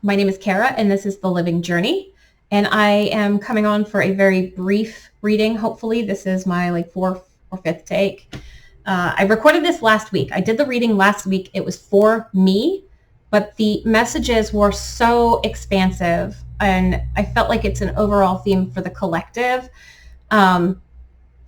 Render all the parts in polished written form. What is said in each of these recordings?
My name is Kara, and this is The Living Journey. And I am coming on for a very brief reading. Hopefully, this is my fourth or fifth take. I recorded this last week. I did the reading last week. It was for me, but the messages were so expansive, and I felt like it's an overall theme for the collective. At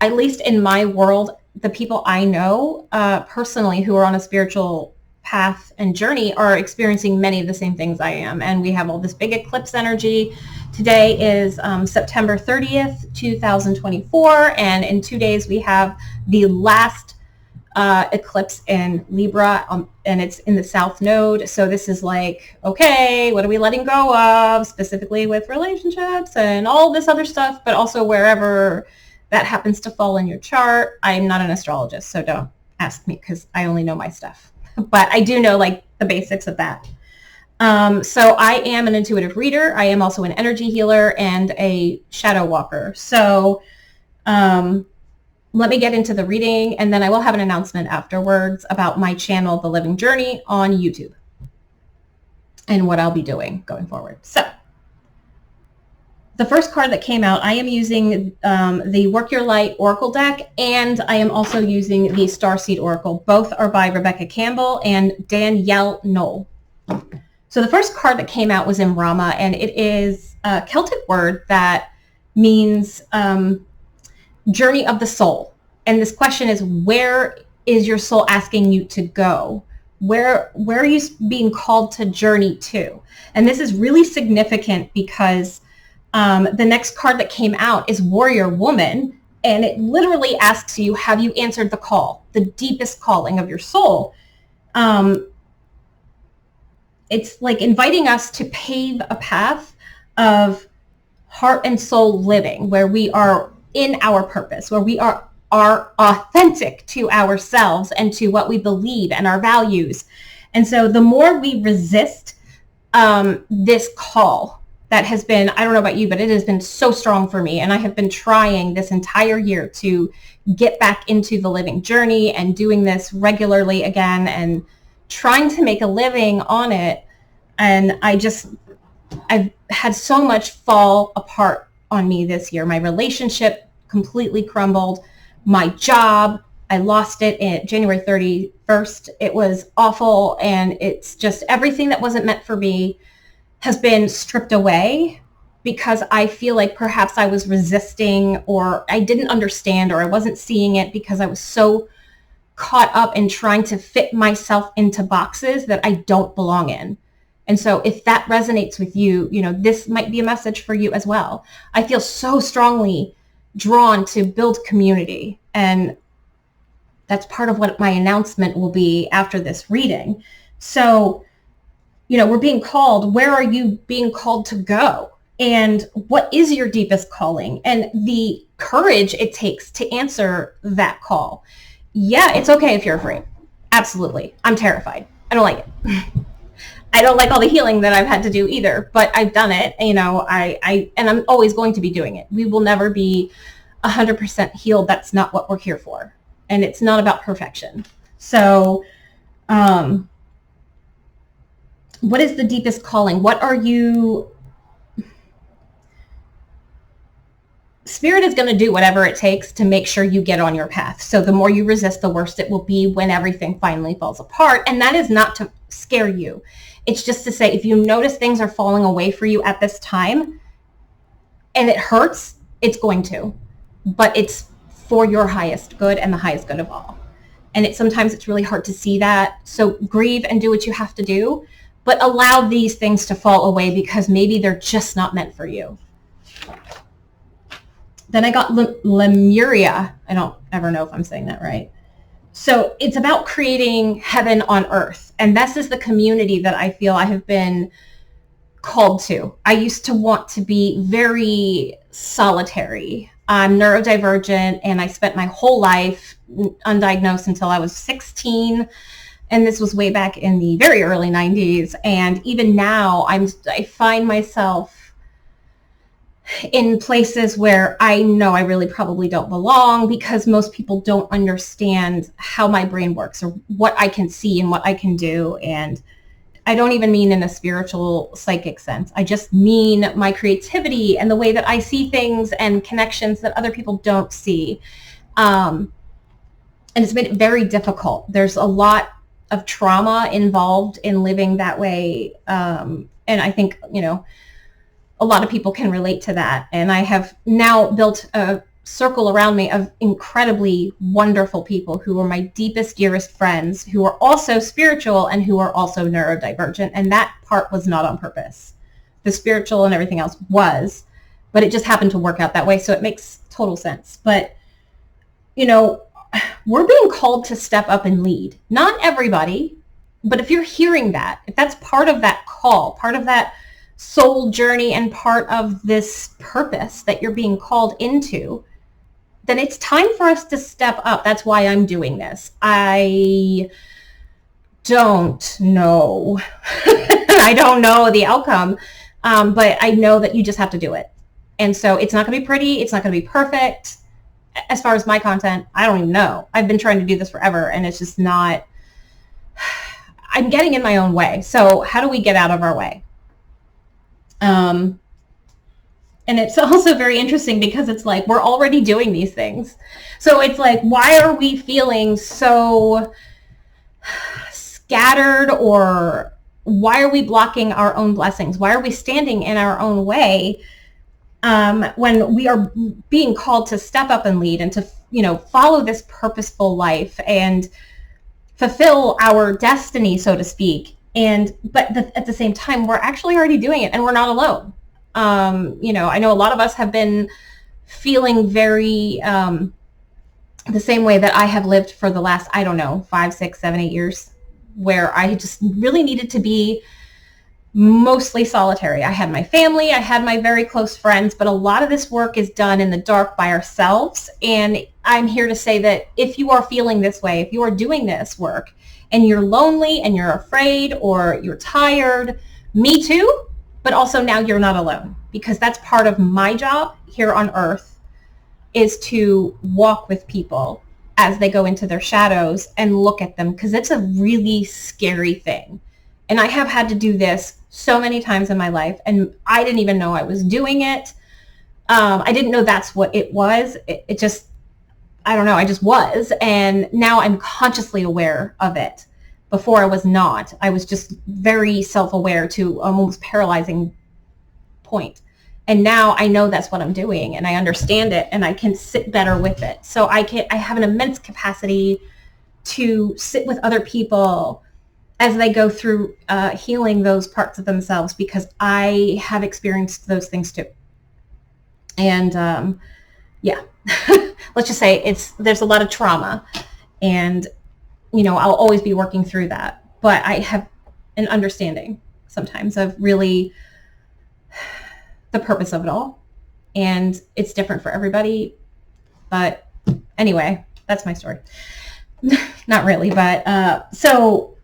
least in my world, the people I know personally who are on a spiritual path and journey are experiencing many of the same things I am. And we have all this big eclipse energy. Today is September 30th, 2024. And in 2 days, we have the last eclipse in Libra, and it's in the South Node. So this is like, okay, what are we letting go of, specifically with relationships and all this other stuff, but also wherever that happens to fall in your chart. I'm not an astrologist, so don't ask me because I only know my stuff. But I do know the basics of that. So I am an intuitive reader. I am also an energy healer and a shadow walker. So let me get into the reading, and then I will have an announcement afterwards about my channel, The Living Journey, on YouTube and what I'll be doing going forward. So the first card that came out, I am using the Work Your Light Oracle deck, and I am also using the Starseed Oracle. Both are by Rebecca Campbell and Danielle Knoll. So the first card that came out was Imrama, and it is a Celtic word that means journey of the soul. And this question is, where is your soul asking you to go? Where are you being called to journey to? And this is really significant because the next card that came out is Warrior Woman, and it literally asks you, have you answered the call, the deepest calling of your soul? It's like inviting us to pave a path of heart and soul living, where we are in our purpose, where we are authentic to ourselves and to what we believe and our values. And so the more we resist this call, that has been, I don't know about you, but it has been so strong for me. And I have been trying this entire year to get back into the living journey and doing this regularly again and trying to make a living on it. And I've had so much fall apart on me this year. My relationship completely crumbled. My job, I lost it in January 31st. It was awful. And it's just everything that wasn't meant for me has been stripped away because I feel like perhaps I was resisting, or I didn't understand, or I wasn't seeing it because I was so caught up in trying to fit myself into boxes that I don't belong in. And so if that resonates with you, this might be a message for you as well. I feel so strongly drawn to build community, and that's part of what my announcement will be after this reading. So we're being called. Where are you being called to go? And what is your deepest calling? And the courage it takes to answer that call. Yeah, it's okay if you're afraid. Absolutely. I'm terrified. I don't like it. I don't like all the healing that I've had to do either, but I've done it. And I'm always going to be doing it. We will never be 100% healed. That's not what we're here for. And it's not about perfection. So, what is the deepest calling? What are you? Spirit is going to do whatever it takes to make sure you get on your path. So the more you resist, the worse it will be when everything finally falls apart. And that is not to scare you. It's just to say, if you notice things are falling away for you at this time and it hurts, it's going to. But it's for your highest good and the highest good of all. And sometimes it's really hard to see that. So grieve and do what you have to do. But allow these things to fall away because maybe they're just not meant for you. Then I got Lemuria. I don't ever know if I'm saying that right. So it's about creating heaven on earth. And this is the community that I feel I have been called to. I used to want to be very solitary. I'm neurodivergent, and I spent my whole life undiagnosed until I was 16. And this was way back in the very early 90s. And even now, I find myself in places where I know I really probably don't belong because most people don't understand how my brain works or what I can see and what I can do. And I don't even mean in a spiritual, psychic sense. I just mean my creativity and the way that I see things and connections that other people don't see. And it's made it very difficult. There's a lot of trauma involved in living that way. And I think, a lot of people can relate to that. And I have now built a circle around me of incredibly wonderful people who are my deepest, dearest friends, who are also spiritual and who are also neurodivergent. And that part was not on purpose. The spiritual and everything else was, but it just happened to work out that way. So it makes total sense. But, we're being called to step up and lead. Not everybody, but if you're hearing that, if that's part of that call, part of that soul journey and part of this purpose that you're being called into, then it's time for us to step up. That's why I'm doing this. I don't know. I don't know the outcome, but I know that you just have to do it. And so it's not going to be pretty. It's not going to be perfect. As far as my content, I don't even know. I've been trying to do this forever, and it's just not, I'm getting in my own way. So how do we get out of our way? And it's also very interesting because it's like, we're already doing these things. So it's like, why are we feeling so scattered, or why are we blocking our own blessings? Why are we standing in our own way when we are being called to step up and lead and to, follow this purposeful life and fulfill our destiny, so to speak. But at the same time, we're actually already doing it, and we're not alone. I know a lot of us have been feeling very the same way that I have lived for the last, 5, 6, 7, 8 years, where I just really needed to be mostly solitary. I had my family, I had my very close friends, but a lot of this work is done in the dark by ourselves. And I'm here to say that if you are feeling this way, if you are doing this work and you're lonely and you're afraid or you're tired, me too, but also now you're not alone, because that's part of my job here on earth, is to walk with people as they go into their shadows and look at them, because it's a really scary thing. And I have had to do this so many times in my life, and I didn't even know I was doing it. I didn't know that's what it was. It just, I just was. And now I'm consciously aware of it. Before I was not. I was just very self-aware to almost paralyzing point. And now I know that's what I'm doing, and I understand it, and I can sit better with it. So I have an immense capacity to sit with other people as they go through healing those parts of themselves, because I have experienced those things too. And let's just say there's a lot of trauma, and I'll always be working through that. But I have an understanding sometimes of really the purpose of it all. And it's different for everybody. But anyway, that's my story. Not really, but so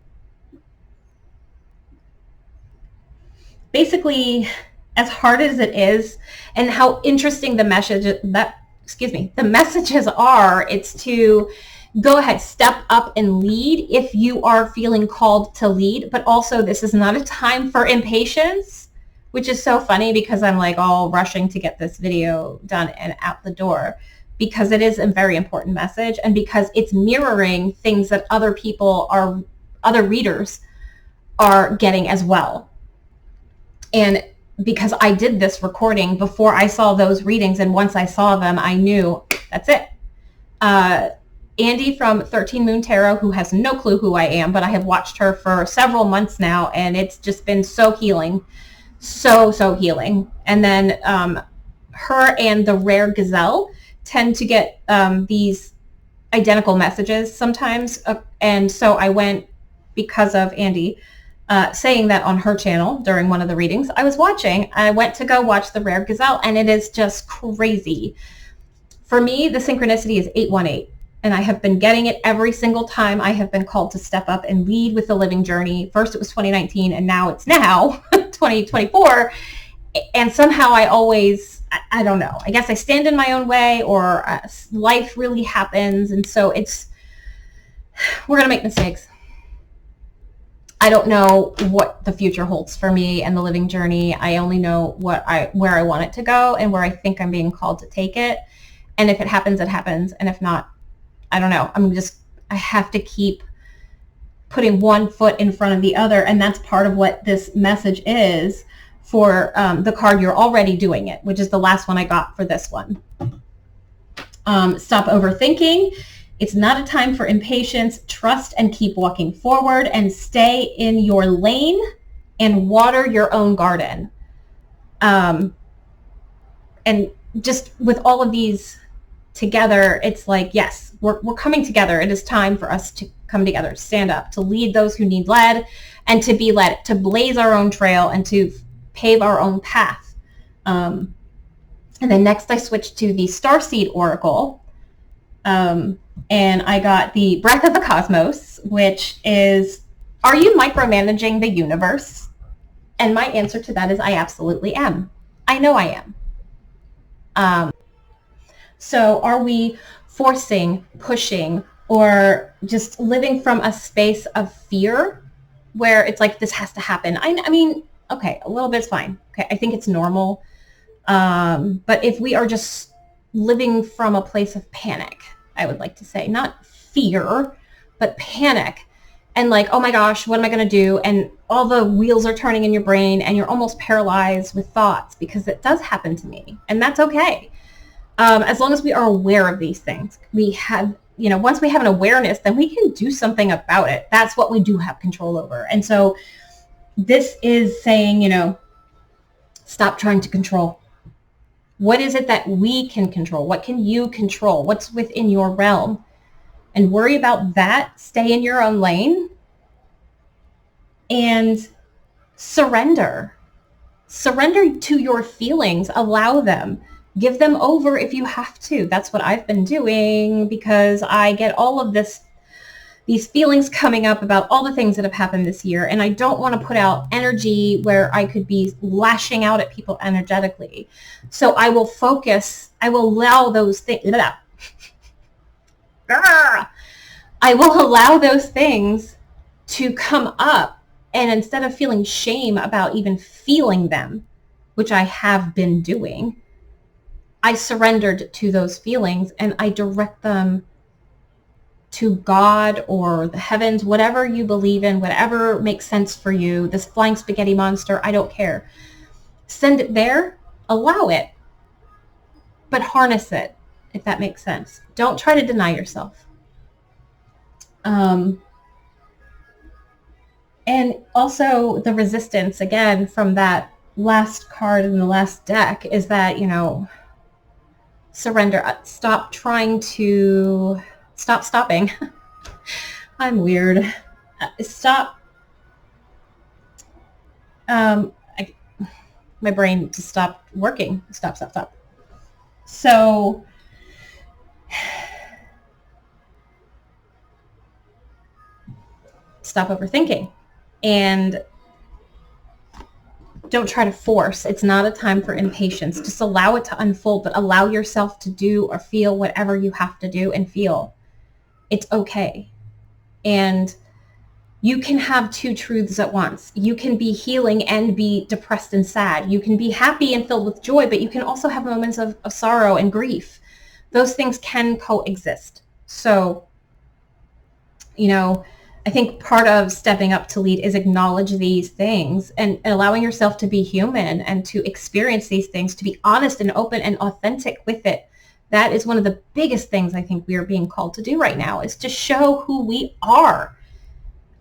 basically, as hard as it is, and how interesting the messages are, it's to go ahead, step up and lead if you are feeling called to lead. But also, this is not a time for impatience, which is so funny because I'm like all rushing to get this video done and out the door, because it is a very important message, and because it's mirroring things that other readers are getting as well. And because I did this recording before I saw those readings, and once I saw them, I knew that's it. Andy from 13 Moon Tarot, who has no clue who I am, but I have watched her for several months now, and it's just been so healing. So healing. And then her and the Rare Gazelle tend to get these identical messages sometimes. And so I went, because of Andy saying that on her channel during one of the readings I was watching, I went to go watch the Rare Gazelle, and it is just crazy. For me, the synchronicity is 818. And I have been getting it every single time I have been called to step up and lead with the living journey. First it was 2019, and now it's 2024. And somehow I always, I don't know, I guess I stand in my own way, or life really happens. And so we're going to make mistakes. I don't know what the future holds for me and the living journey. I only know where I want it to go and where I think I'm being called to take it. And if it happens, it happens. And if not, I don't know. I have to keep putting one foot in front of the other. And that's part of what this message is for the card You're Already Doing It, which is the last one I got for this one. Stop overthinking. It's not a time for impatience. Trust and keep walking forward, and stay in your lane and water your own garden. And just with all of these together, it's like, yes, we're coming together. It is time for us to come together, stand up, to lead those who need led, and to be led, to blaze our own trail and to pave our own path. And then next I switched to the Starseed Oracle. And I got the Breath of the Cosmos, which is, are you micromanaging the universe? And my answer to that is I absolutely am. I know I am. So are we forcing, pushing, or just living from a space of fear where it's like, this has to happen? I mean, okay, a little bit's fine. Okay, I think it's normal. But if we are just living from a place of panic, I would like to say, not fear, but panic. And like, oh my gosh, what am I going to do? And all the wheels are turning in your brain and you're almost paralyzed with thoughts, because it does happen to me. And that's okay. As long as we are aware of these things, we have, once we have an awareness, then we can do something about it. That's what we do have control over. And so this is saying, stop trying to control. What is it that we can control? What can you control? What's within your realm? And worry about that. Stay in your own lane. And surrender. Surrender to your feelings. Allow them. Give them over if you have to. That's what I've been doing, because I get all of these feelings coming up about all the things that have happened this year. And I don't want to put out energy where I could be lashing out at people energetically. So I will focus. I will allow those things. I will allow those things to come up. And instead of feeling shame about even feeling them, which I have been doing, I surrendered to those feelings and I direct them to God or the heavens, whatever you believe in, whatever makes sense for you. This flying spaghetti monster, I don't care. Send it there, allow it, but harness it, if that makes sense. Don't try to deny yourself. And also the resistance, again, from that last card in the last deck is that, surrender. Stop stopping. I'm weird. Stop. My brain just stopped working. Stop. So stop overthinking and don't try to force. It's not a time for impatience. Just allow it to unfold, but allow yourself to do or feel whatever you have to do and feel. It's okay. And you can have two truths at once. You can be healing and be depressed and sad. You can be happy and filled with joy, but you can also have moments of sorrow and grief. Those things can coexist. So, I think part of stepping up to lead is acknowledge these things and allowing yourself to be human and to experience these things, to be honest and open and authentic with it. That is one of the biggest things I think we are being called to do right now, is to show who we are.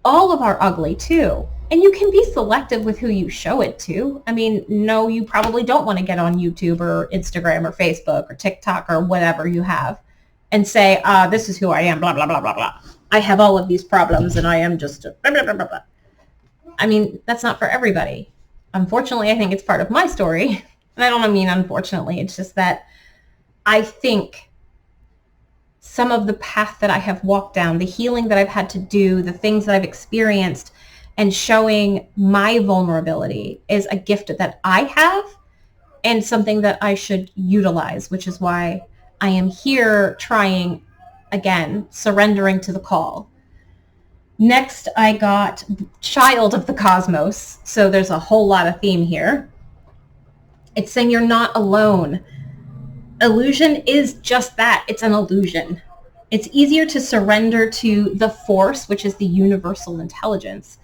All of our ugly too. And you can be selective with who you show it to. I mean, no, you probably don't want to get on YouTube or Instagram or Facebook or TikTok or whatever you have and say, this is who I am, blah, blah, blah, blah, blah. I have all of these problems and I am just blah, blah, blah, blah, blah. I mean, that's not for everybody. Unfortunately, I think it's part of my story. And I don't mean unfortunately. It's just that I think some of the path that I have walked down, the healing that I've had to do, the things that I've experienced, and showing my vulnerability is a gift that I have and something that I should utilize, which is why I am here trying, again, surrendering to the call. Next, I got child of the cosmos. So there's a whole lot of theme here. It's saying you're not alone. Illusion is just that. It's an illusion. It's easier to surrender to the force, which is the universal intelligence,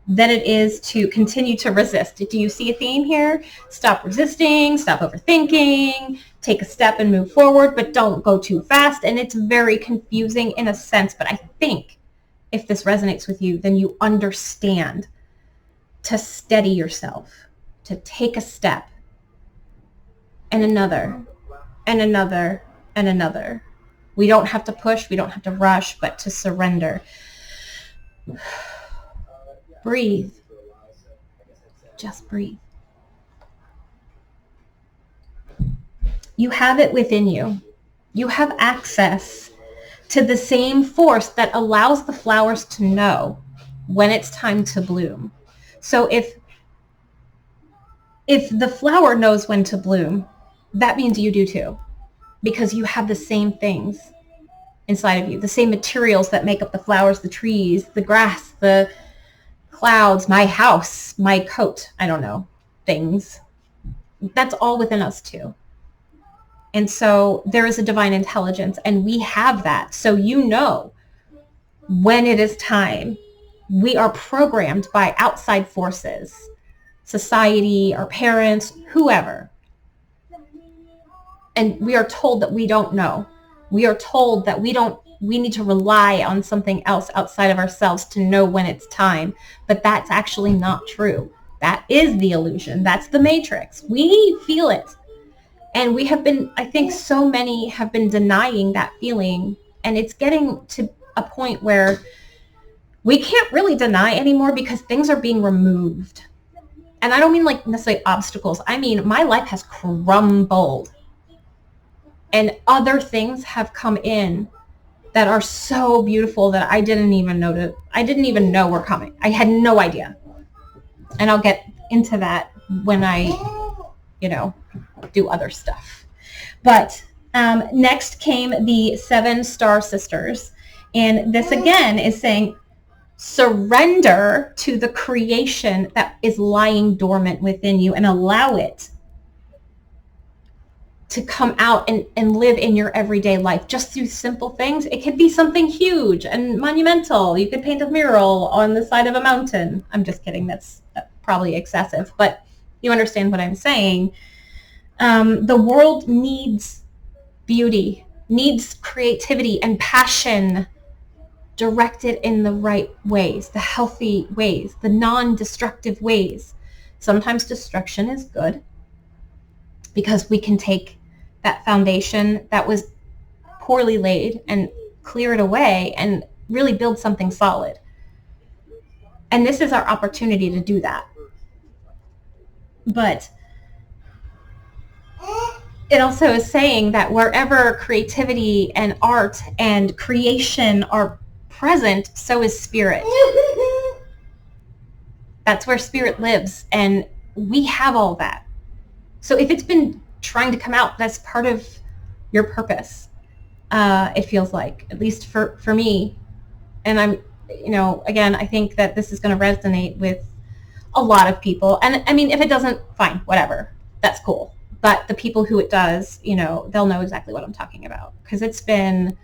than it is to continue to resist. Do you see a theme here? Stop resisting, stop overthinking, take a step and move forward, but don't go too fast. And it's very confusing in a sense, but I think if this resonates with you, then you understand to steady yourself, to take a step and another and another and another. We don't have to push, we don't have to rush, but to surrender. Breathe. Just breathe. You have it within you. You have access to the same force that allows the flowers to know when it's time to bloom. So if the flower knows when to bloom, that means you do too, because you have the same things inside of you, the same materials that make up the flowers, the trees, the grass, the clouds, my house, my coat, I don't know, things. That's all within us too. And so there is a divine intelligence, and we have that. So you know when it is time. We are programmed by outside forces, society, our parents, whoever. And we are told that we don't know. We are told that we need to rely on something else outside of ourselves to know when it's time. But that's actually not true. That is the illusion. That's the matrix. We feel it. And we have been, I think so many have been denying that feeling. And it's getting to a point where we can't really deny anymore because things are being removed. And I don't mean like necessarily obstacles. I mean, my life has crumbled. And other things have come in that are so beautiful that I didn't even know were coming. I had no idea. And I'll get into that when I, do other stuff. But next came the 7 star sisters. And this again is saying, surrender to the creation that is lying dormant within you and allow it to come out and live in your everyday life just through simple things. It could be something huge and monumental. You could paint a mural on the side of a mountain. I'm just kidding. That's probably excessive, but you understand what I'm saying. The world needs beauty, needs creativity and passion directed in the right ways, the healthy ways, the non-destructive ways. Sometimes destruction is good because we can take that foundation that was poorly laid and clear it away and really build something solid. And this is our opportunity to do that. But it also is saying that wherever creativity and art and creation are present, so is spirit. That's where spirit lives, and we have all that. So if it's been trying to come out, that's part of your purpose. It feels like, at least for me. And I'm, again, I think that this is going to resonate with a lot of people. And I mean, if it doesn't, fine, whatever. That's cool. But the people who it does, they'll know exactly what I'm talking about, because it's been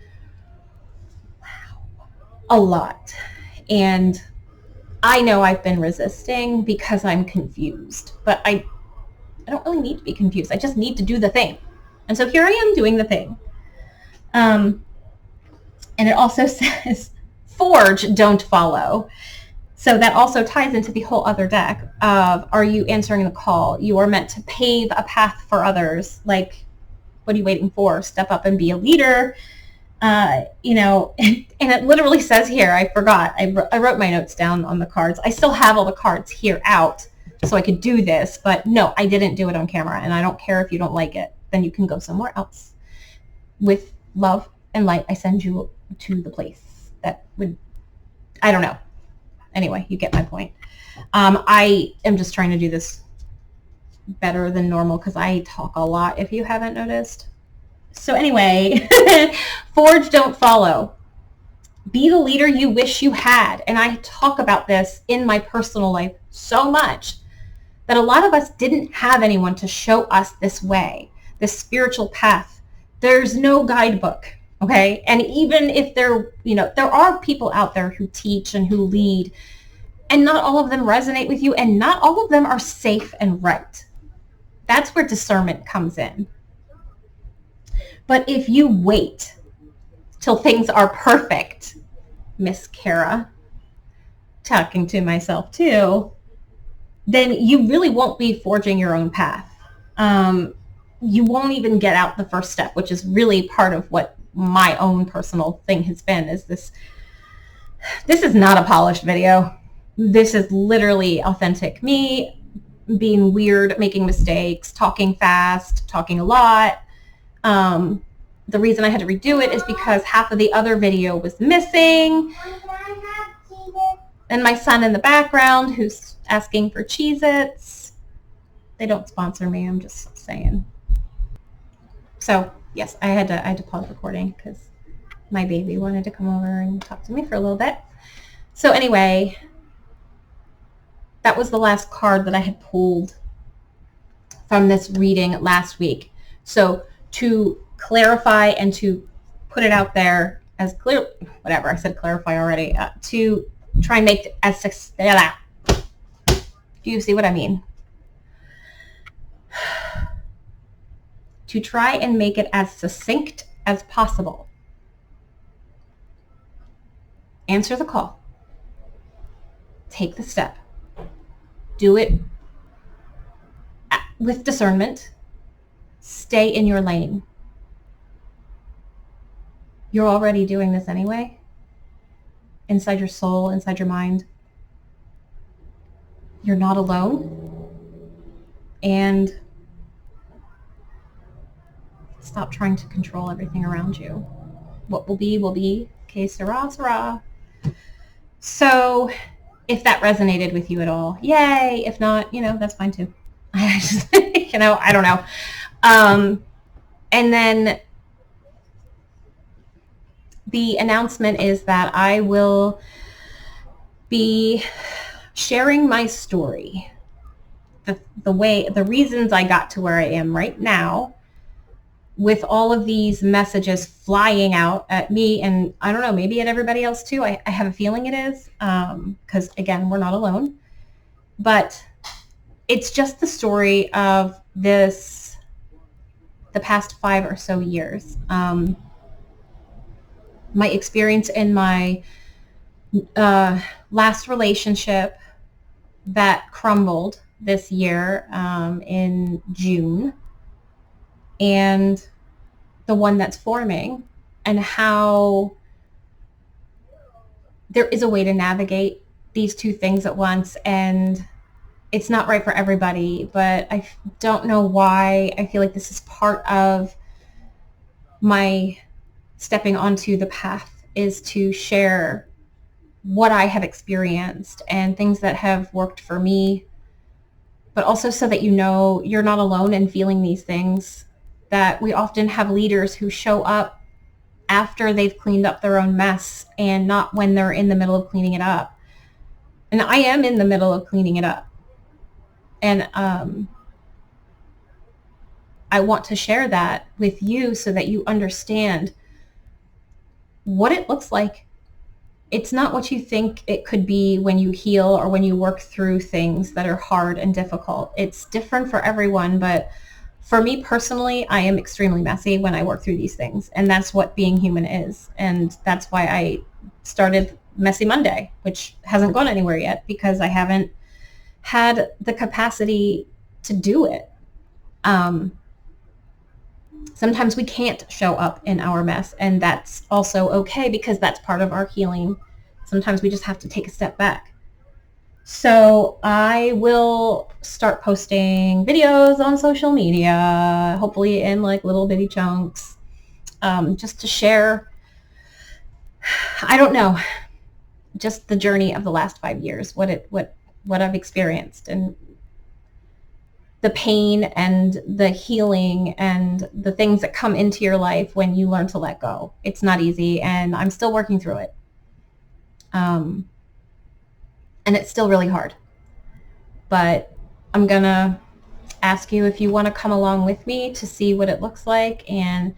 a lot. And I know I've been resisting because I'm confused, but I don't really need to be confused. I just need to do the thing. And so here I am doing the thing. And it also says, forge, don't follow. So that also ties into the whole other deck of, are you answering the call? You are meant to pave a path for others. Like, what are you waiting for? Step up and be a leader. And it literally says here, I forgot, I wrote my notes down on the cards. I still have all the cards here out so I could do this, but no, I didn't do it on camera, and I don't care if you don't like it. Then you can go somewhere else. With love and light, I send you to the place that would, I don't know. Anyway, you get my point. I am just trying to do this better than normal because I talk a lot, if you haven't noticed. So anyway, forge, don't follow. Be the leader you wish you had. And I talk about this in my personal life so much, that a lot of us didn't have anyone to show us this way, this spiritual path. There's no guidebook, okay? And even if there are people out there who teach and who lead, and not all of them resonate with you, and not all of them are safe and right. That's where discernment comes in. But if you wait till things are perfect, Miss Kara, talking to myself too, then you really won't be forging your own path. You won't even get out the first step, which is really part of what my own personal thing has been, is this is not a polished video. This is literally authentic me being weird, making mistakes, talking fast, talking a lot. The reason I had to redo it is because half of the other video was missing. And my son in the background who's asking for Cheez-Its. They don't sponsor me, I'm just saying. So yes, I had to pause recording because my baby wanted to come over and talk to me for a little bit. So anyway, that was the last card that I had pulled from this reading last week. So to clarify and to put it out there as clear, whatever, I said clarify already, to try and make it as, do you see what I mean? To try and make it as succinct as possible. Answer the call. Take the step. Do it with discernment. Stay in your lane. You're already doing this anyway. Inside your soul, inside your mind. You're not alone. And stop trying to control everything around you. What will be, will be. Okay, sarah, sarah. So if that resonated with you at all, yay. If not, that's fine too. I just, I don't know. And then the announcement is that I will be sharing my story, the reasons I got to where I am right now, with all of these messages flying out at me, and I don't know, maybe at everybody else too. I have a feeling it is, because again, we're not alone. But it's just the story of the past 5 or so years. My experience in my last relationship that crumbled this year in June, and the one that's forming, and how there is a way to navigate these two things at once, and it's not right for everybody, but I don't know why. I feel like this is part of my stepping onto the path, is to share what I have experienced and things that have worked for me, but also so that you're not alone in feeling these things, that we often have leaders who show up after they've cleaned up their own mess and not when they're in the middle of cleaning it up. And I am in the middle of cleaning it up. And I want to share that with you so that you understand what it looks like. It's not what you think it could be when you heal or when you work through things that are hard and difficult. It's different for everyone, but for me personally, I am extremely messy when I work through these things, and that's what being human is. And that's why I started Messy Monday, which hasn't gone anywhere yet because I haven't had the capacity to do it. Sometimes we can't show up in our mess, and that's also okay because that's part of our healing. Sometimes we just have to take a step back. So I will start posting videos on social media, hopefully in like little bitty chunks, just to share, I don't know, just the journey of the last 5 years, what I've experienced, and the pain and the healing and the things that come into your life when you learn to let go. It's not easy, and I'm still working through it. And it's still really hard. But I'm going to ask you if you want to come along with me to see what it looks like. And,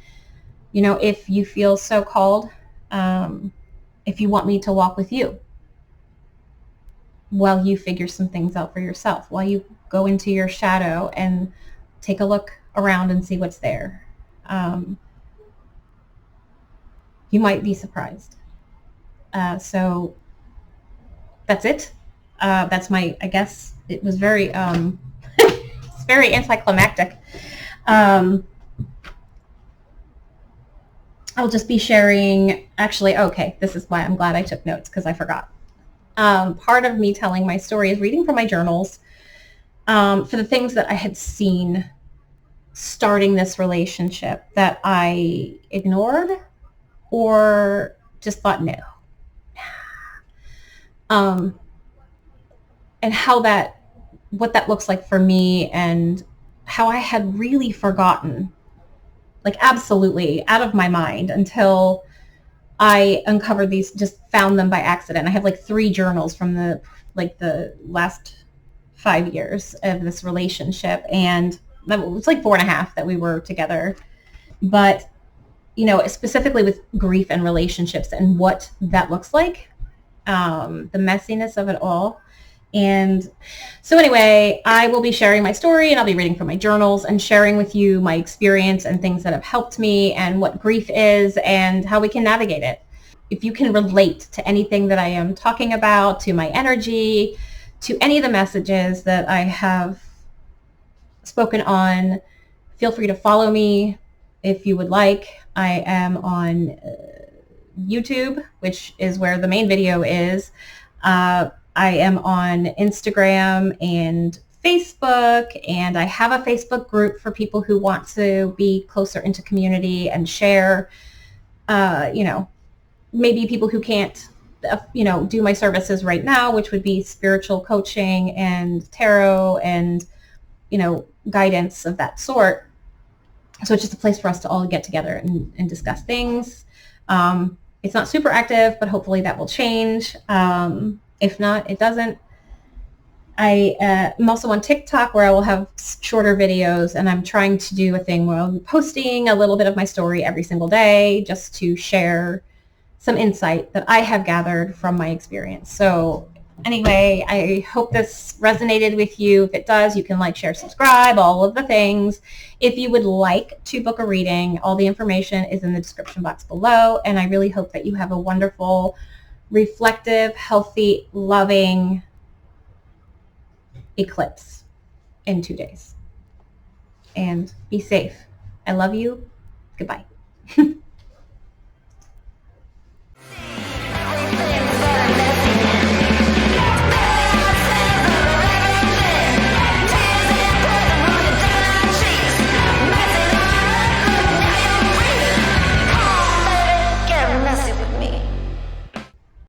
if you feel so called, if you want me to walk with you while you figure some things out for yourself, while you go into your shadow and take a look around and see what's there. You might be surprised. So that's it. That's I guess it was very, it's very anticlimactic. I'll just be sharing, actually, okay, this is why I'm glad I took notes, because I forgot. Part of me telling my story is reading from my journals for the things that I had seen starting this relationship that I ignored or just thought no. And what that looks like for me, and how I had really forgotten, like absolutely out of my mind, until I uncovered these, just found them by accident. I have like 3 journals from the last 5 years of this relationship, and it was like 4.5 that we were together. But, specifically with grief and relationships and what that looks like, the messiness of it all. And so anyway, I will be sharing my story, and I'll be reading from my journals and sharing with you my experience and things that have helped me, and what grief is and how we can navigate it. If you can relate to anything that I am talking about, to my energy, to any of the messages that I have spoken on, feel free to follow me if you would like. I am on YouTube, which is where the main video is. I am on Instagram and Facebook, and I have a Facebook group for people who want to be closer into community and share, maybe people who can't, do my services right now, which would be spiritual coaching and tarot and, guidance of that sort. So it's just a place for us to all get together and discuss things. It's not super active, but hopefully that will change. If not, it doesn't. I am also on TikTok, where I will have shorter videos, and I'm trying to do a thing where I'll be posting a little bit of my story every single day, just to share some insight that I have gathered from my experience. So anyway, I hope this resonated with you. If it does, you can like, share, subscribe, all of the things. If you would like to book a reading, all the information is in the description box below. And I really hope that you have a wonderful, reflective, healthy, loving eclipse in 2 days. And be safe. I love you. Goodbye.